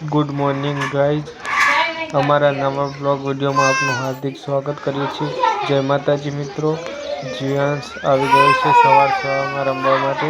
Good morning guys, અમારા નવા blog વિડીયોમાં આપનું હાર્દિક સ્વાગત કરીએ છીએ। જય માતાજી મિત્રો, જીયાંશ આવી ગયો છે સવારમાં રમવા માટે।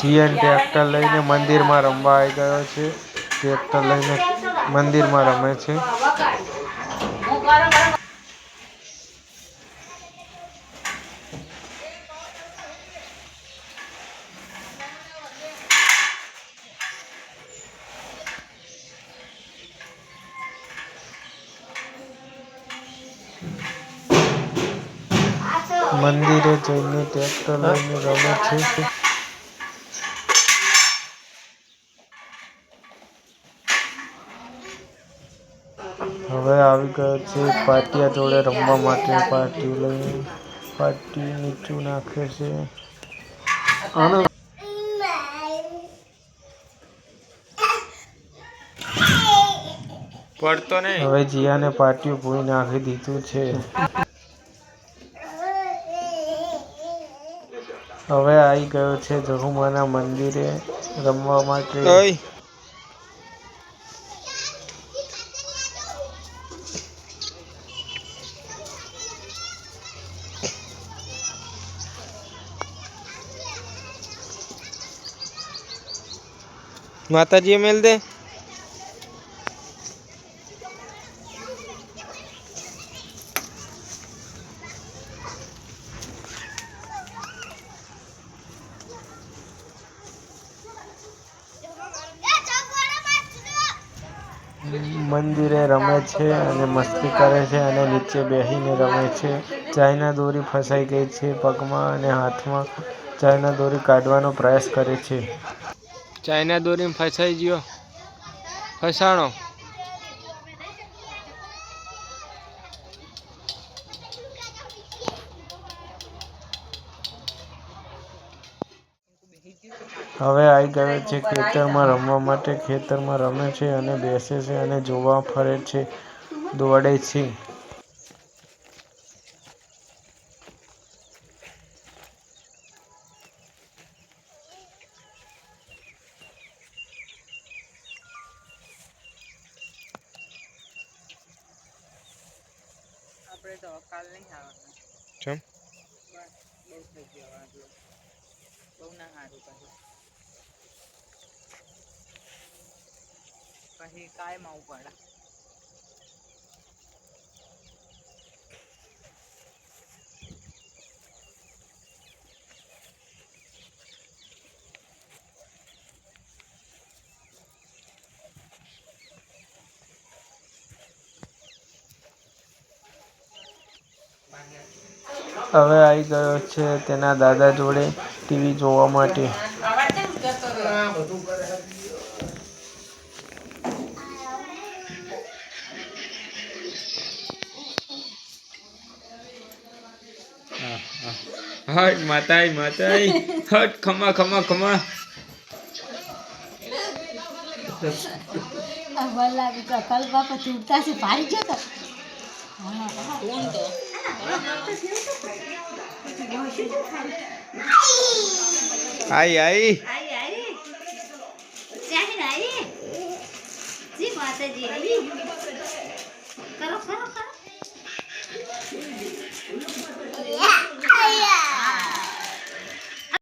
જીયાન ટ્રેક્ટર લઈને મંદિરમાં રમવા આવી ગયો છે। ટ્રેક્ટર લઈને મંદિરમાં રમે છે। મંદિરે જઈને ટ્રેક્ટર લઈને રમે છે। હવે આવી ગયો છે પાટિયા જોડે રમવા માટે। પાટિયું લઈને પાટિયું નીચું નાખે છે। પડતો નહીં। હવે જીયાને પાટિયું ભૂઈ નાખી દીધું છે। હવે આવી ગયો છે જહુમાના મંદિરે રમવા માટે। माताजी मेल दे। મંદિરે રમે છે અને મસ્તી કરે છે અને નીચે બેસીને રમે છે। ચાઇના દોરી ફસાઈ ગઈ છે પગમાં અને હાથમાં। ચાઇના દોરી કાઢવાનો પ્રયાસ કરે છે। ચાઇના દોરી ફસાઈ ગયો, ફસાણો। હવે આવી ગયો છે ખેતરમાં રમવા માટે। ખેતરમાં રમે છે અને બેસે છે અને જોવા ફરે છે, દોડે છે। આપણે તો કાલ નહીં આવવાનું। કેમ? બહુ થઈ ગયો આટલો, બહુ ના સારું પછી કાયમ આવવું પડે। હવે આવી ગયો છે તેના દાદા જોડે ટીવી જોવા માટે। हट माताई माताई हट खमा खमा खमा। कल बापा टूटता से भारी जाता। आई आई માતાજી